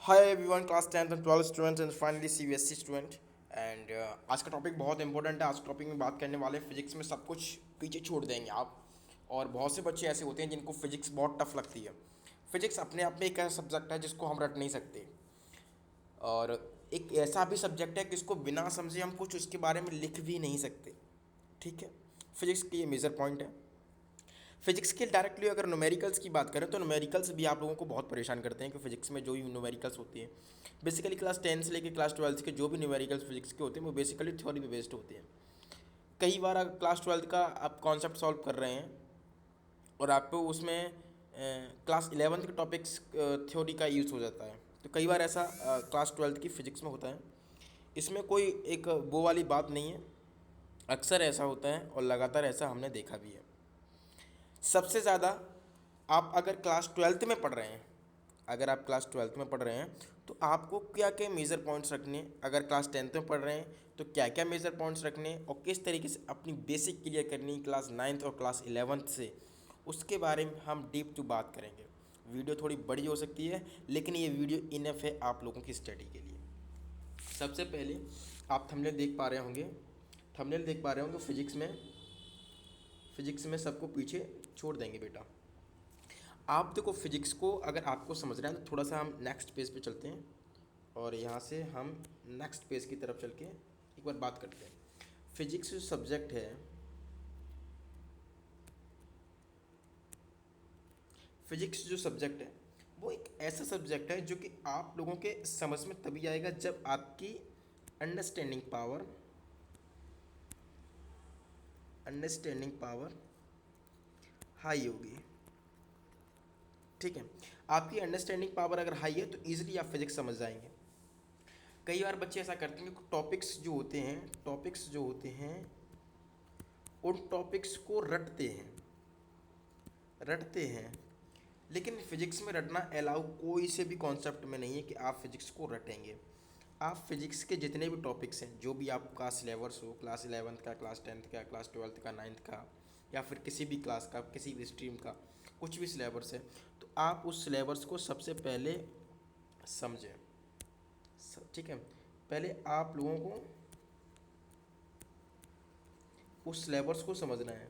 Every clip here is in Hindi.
Hi everyone, class 10th and 12th students and finally CBSE student. And आज का टॉपिक बहुत इंपॉर्टेंट है। आज के टॉपिक में बात करने वाले फिजिक्स में सब कुछ पीछे छोड़ देंगे आप। और बहुत से बच्चे ऐसे होते हैं जिनको फिजिक्स बहुत टफ लगती है। फिजिक्स अपने आप में एक ऐसा सब्जेक्ट है जिसको हम रट नहीं सकते, और एक ऐसा भी सब्जेक्ट है कि इसको बिना समझे हम कुछ उसके बारे में लिख भी नहीं सकते। ठीक है, फिजिक्स की ये मेजर पॉइंट है। फिजिक्स के डायरेक्टली अगर न्यूमेरिकल्स की बात करें तो न्यूमेरिकल्स भी आप लोगों को बहुत परेशान करते हैं कि फिजिक्स में जो भी न्यूमेरिकल्स होती हैं, बेसिकली क्लास 10 से लेकर क्लास 12 के जो भी न्यूमेरिकल्स फिजिक्स के होते हैं वो बेसिकली थ्योरी पे बेस्ड होते हैं। कई बार अगर क्लास 12 का आप कॉन्सेप्ट सॉल्व कर रहे हैं और आपको उसमें क्लास 11 के टॉपिक्स थ्योरी का यूज़ हो जाता है, तो कई बार ऐसा क्लास 12 की फिजिक्स में होता है। इसमें कोई एक वो वाली बात नहीं है, अक्सर ऐसा होता है और लगातार ऐसा हमने देखा भी है। सबसे ज़्यादा आप अगर क्लास 12th में पढ़ रहे हैं, अगर आप क्लास 12th में पढ़ रहे हैं तो आपको क्या क्या मेजर पॉइंट्स रखने, अगर क्लास 10th में पढ़ रहे हैं तो क्या क्या मेजर पॉइंट्स रखने और किस तरीके से अपनी बेसिक क्लियर करनी क्लास 9th और क्लास 11th से, उसके बारे में हम डीप टू बात करेंगे। वीडियो थोड़ी बड़ी हो सकती है लेकिन ये वीडियो इनफ है आप लोगों की स्टडी के लिए। सबसे पहले आप थंबनेल देख पा रहे होंगे, फिजिक्स में सबको पीछे छोड़ देंगे बेटा। आप देखो, फिजिक्स को अगर आपको समझ रहे हैं तो थोड़ा सा हम नेक्स्ट पेज पे चलते हैं और यहाँ से हम नेक्स्ट पेज की तरफ चल के एक बार बात करते हैं। फिजिक्स जो सब्जेक्ट है, वो एक ऐसा सब्जेक्ट है जो कि आप लोगों के समझ में तभी आएगा जब आपकी अंडरस्टैंडिंग पावर हाई होगी। ठीक है, आपकी अंडरस्टैंडिंग पावर अगर हाई है तो ईजिली आप फिजिक्स समझ जाएंगे। कई बार बच्चे ऐसा करते हैं कि टॉपिक्स जो होते हैं उन टॉपिक्स को रटते हैं, लेकिन फिजिक्स में रटना अलाउ कोई से भी कॉन्सेप्ट में नहीं है कि आप फिजिक्स को रटेंगे। आप फिजिक्स के जितने भी टॉपिक्स हैं, जो भी आपका सिलेबस हो, क्लास 11th का, क्लास 10th का, क्लास 12th का, 9th का, या फिर किसी भी क्लास का, किसी भी स्ट्रीम का, कुछ भी सिलेबस है, तो आप उस सिलेबस को सबसे पहले समझें। ठीक है, पहले आप लोगों को उस सिलेबस को समझना है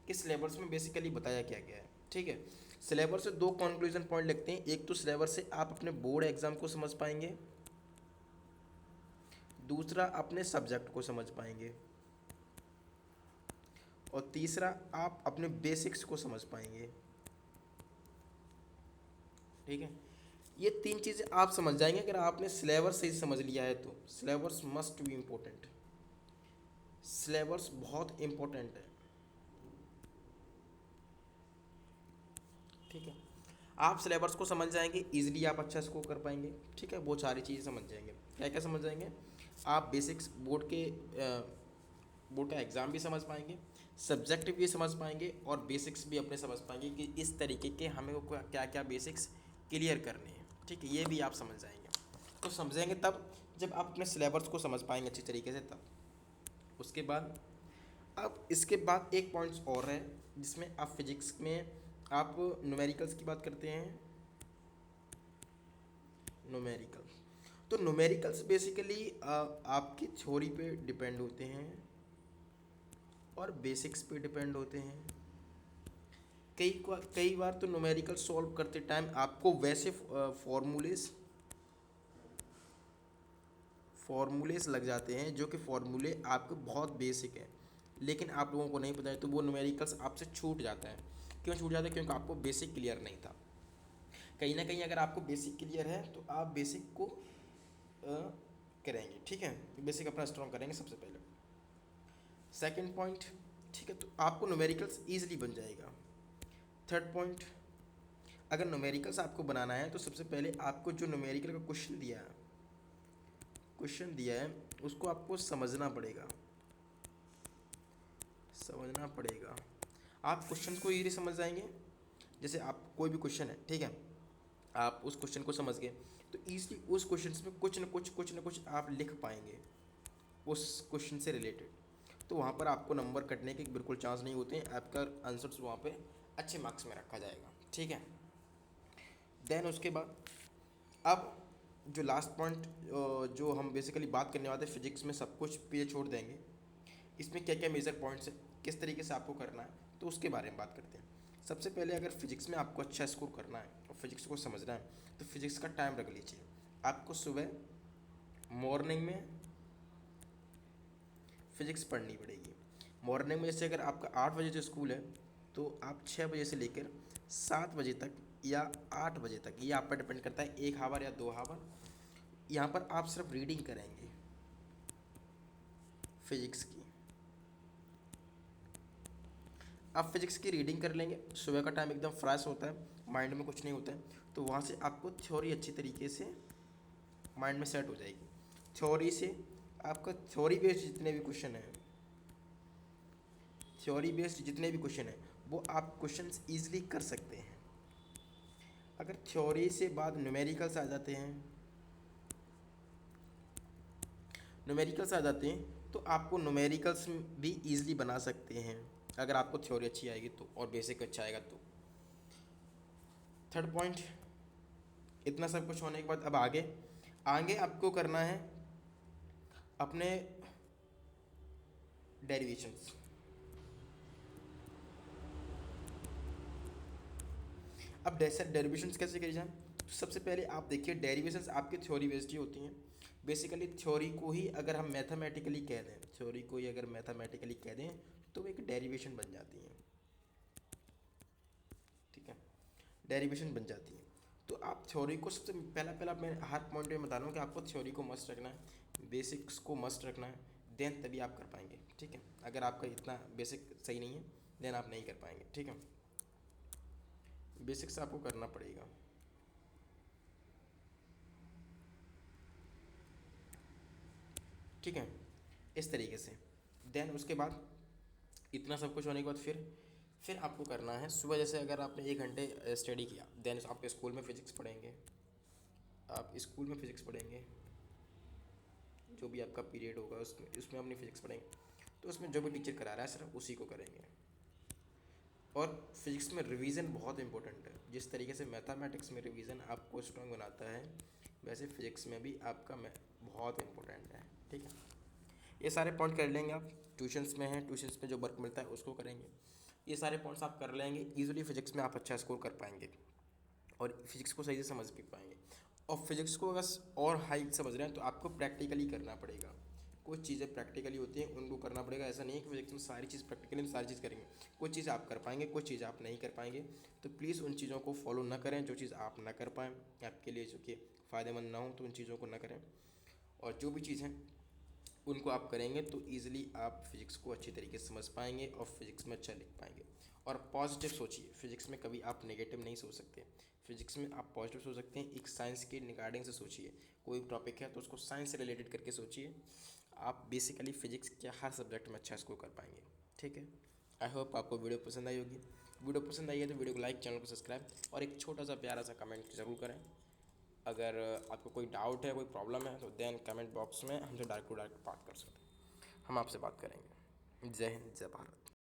कि सिलेबस में बेसिकली बताया क्या गया है। ठीक है, सिलेबस से दो कंक्लूजन पॉइंट लिखते हैं। एक तो सिलेबस से आप अपने बोर्ड एग्जाम को समझ पाएंगे, दूसरा अपने सब्जेक्ट को समझ पाएंगे, और तीसरा आप अपने बेसिक्स को समझ पाएंगे। ठीक है, ये तीन चीज़ें आप समझ जाएंगे अगर आपने सिलेबस सही समझ लिया है तो। Syllabus must be important, syllabus बहुत इम्पोर्टेंट है। ठीक है, आप सिलेबस को समझ जाएंगे, इजीली आप अच्छा स्कोर कर पाएंगे। ठीक है, वो सारी चीज़ें समझ जाएंगे। क्या क्या समझ जाएंगे आप? बेसिक्स बोर्ड का एग्ज़ाम भी समझ पाएंगे, सब्जेक्ट भी समझ पाएंगे, और बेसिक्स भी अपने समझ पाएंगे कि इस तरीके के हमें को क्या क्या बेसिक्स क्लियर करने हैं। ठीक है, ये भी आप समझ जाएंगे। तो समझेंगे तब जब आप अपने सिलेबस को समझ पाएंगे अच्छी तरीके से, तब उसके बाद अब इसके बाद एक पॉइंट्स और है जिसमें आप फिजिक्स में आप न्यूमेरिकल्स की बात करते हैं। न्यूमेरिकल्स, तो न्यूमेरिकल्स बेसिकली आपकी थ्योरी पे डिपेंड होते हैं और बेसिक्स पे डिपेंड होते हैं। कई बार तो न्यूमेरिकल सॉल्व करते टाइम आपको वैसे फॉर्मूलेस लग जाते हैं जो कि फॉर्मूले आपके बहुत बेसिक हैं, लेकिन आप लोगों को नहीं पता है, तो वो न्यूमेरिकल्स आपसे छूट जाता है। क्यों छूट जाता है? क्योंकि आपको बेसिक क्लियर नहीं था। कहीं ना कहीं अगर आपको बेसिक क्लियर है तो आप बेसिक को करेंगे। ठीक है, बेसिक अपना स्ट्रॉन्ग करेंगे सबसे पहले। सेकंड पॉइंट, ठीक है, तो आपको न्यूमेरिकल्स ईजिली बन जाएगा। थर्ड पॉइंट, अगर न्यूमेरिकल्स आपको बनाना है तो सबसे पहले आपको जो न्यूमेरिकल का क्वेश्चन दिया है उसको आपको समझना पड़ेगा। आप क्वेश्चन को ईजिली समझ जाएंगे। जैसे आप कोई भी क्वेश्चन है, ठीक है, आप उस क्वेश्चन को समझ गए तो ईजिली उस क्वेश्चन में कुछ न कुछ आप लिख पाएंगे उस क्वेश्चन से रिलेटेड। तो वहाँ पर आपको नंबर कटने के बिल्कुल चांस नहीं होते हैं, आपका आंसर्स वहाँ पे अच्छे मार्क्स में रखा जाएगा। ठीक है, देन उसके बाद अब जो लास्ट पॉइंट जो हम बेसिकली बात करने वाले थे, फिजिक्स में सब कुछ पीछे छोड़ देंगे, इसमें क्या क्या मेजर पॉइंट्स है, किस तरीके से आपको करना है, तो उसके बारे में बात करते हैं। सबसे पहले अगर फिजिक्स में आपको अच्छा स्कोर करना है और फिजिक्स को समझना है तो फिजिक्स का टाइम रख लीजिए। आपको सुबह मॉर्निंग में फिजिक्स पढ़नी पड़ेगी। मॉर्निंग में जैसे अगर आपका 8 बजे जो स्कूल है तो आप 6 बजे से लेकर 7 बजे तक या 8 बजे तक, ये आप पर डिपेंड करता है, 1 हावर या 2 हावर यहाँ पर आप सिर्फ रीडिंग करेंगे फिजिक्स की। आप फिजिक्स की रीडिंग कर लेंगे, सुबह का टाइम एकदम फ्रेश होता है, माइंड में कुछ नहीं होता है, तो वहाँ से आपको थ्योरी अच्छी तरीके से माइंड में सेट हो जाएगी। थ्योरी से आपका थ्योरी बेस्ड जितने भी क्वेश्चन हैं, थ्योरी बेस्ड जितने भी क्वेश्चन हैं वो आप क्वेश्चंस ईजिली कर सकते हैं। अगर थ्योरी से बाद न्यूमेरिकल्स आ जाते हैं, न्यूमेरिकल्स आ जाते हैं तो आपको न्यूमेरिकल्स भी ईजिली बना सकते हैं अगर आपको थ्योरी अच्छी आएगी तो, और बेसिक अच्छा आएगा तो। थर्ड पॉइंट, इतना सब कुछ होने के बाद अब आगे आगे आपको करना है अपने डेरिवेशंस। अब डेरिवेशंस कैसे करी जाए, तो सबसे पहले आप देखिए डेरिवेशंस आपकी थ्योरी बेस्ड ही होती हैं। बेसिकली थ्योरी को ही अगर हम मैथमेटिकली कह दें, थ्योरी को ही अगर मैथमेटिकली कह दें तो वो एक डेरिवेशन बन जाती है, ठीक है, डेरिवेशन बन जाती है। तो आप थ्योरी को सबसे पहला पहला मैं हर पॉइंट में बता रहा हूँ कि आपको थ्योरी को मस्ट रखना है, बेसिक्स को मस्ट रखना है, देन तभी आप कर पाएंगे, ठीक है। अगर आपका इतना बेसिक सही नहीं है देन आप नहीं कर पाएंगे, ठीक है। बेसिक्स आपको करना पड़ेगा, ठीक है, इस तरीके से। देन उसके बाद इतना सब कुछ होने के बाद फिर आपको करना है सुबह, जैसे अगर आपने 1 घंटे स्टडी किया देन आप स्कूल में फ़िज़िक्स पढ़ेंगे, आप स्कूल में फ़िज़िक्स पढ़ेंगे, जो भी आपका पीरियड होगा उसमें अपनी फ़िज़िक्स पढ़ेंगे, तो उसमें जो भी टीचर करा रहा है सिर्फ उसी को करेंगे। और फिजिक्स में रिवीजन बहुत इंपॉर्टेंट है, जिस तरीके से मैथमेटिक्स में रिवीजन आपको स्ट्रांग बनाता है वैसे फिजिक्स में भी आपका बहुत इंपॉर्टेंट है, ठीक है। ये सारे पॉइंट कर लेंगे आप, ट्यूशन्स में हैं, ट्यूशन्स में जो वर्क मिलता है उसको करेंगे, ये सारे पॉइंट्स आप कर लेंगे, ईजिली फिजिक्स में आप अच्छा स्कोर कर पाएंगे और फिजिक्स को सही से समझ भी पाएंगे। और फिजिक्स को अगर और हाई समझ रहे हैं तो आपको प्रैक्टिकली करना पड़ेगा, कुछ चीज़ें प्रैक्टिकली होती हैं उनको करना पड़ेगा। ऐसा नहीं है कि फिजिक्स में सारी चीज़ प्रैक्टिकली सारी चीज़ करेंगे, कुछ चीज़ आप कर पाएंगे, कुछ चीज़ आप नहीं कर पाएंगे, तो प्लीज़ उन चीज़ों को फॉलो ना करें जो चीज़ आप ना कर पाएँ, आपके लिए जो कि फ़ायदेमंद ना हो तो उन चीज़ों को ना करें। और जो भी चीज़ हैं उनको आप करेंगे तो ईजिली आप फिजिक्स को अच्छी तरीके से समझ पाएंगे और फिजिक्स में अच्छा लिख पाएंगे। और पॉजिटिव सोचिए, फिजिक्स में कभी आप नेगेटिव नहीं सोच सकते, फिजिक्स में आप पॉजिटिव सोच सकते हैं। एक साइंस के रिगार्डिंग से सोचिए, कोई टॉपिक है तो उसको साइंस से रिलेटेड करके सोचिए, आप बेसिकली फिजिक्स के हर सब्जेक्ट में अच्छा स्कोर कर पाएंगे, ठीक है। आई होप आपको वीडियो पसंद आई होगी। वीडियो पसंद आई है तो वीडियो को लाइक, चैनल को सब्सक्राइब और एक छोटा सा प्यारा सा कमेंट ज़रूर करें। अगर आपको कोई डाउट है, कोई प्रॉब्लम है तो देन कमेंट बॉक्स में हमसे डायरेक्ट टू डायरेक्ट बात कर सकते हैं, हम आपसे बात करेंगे। जय हिंद, जय भारत।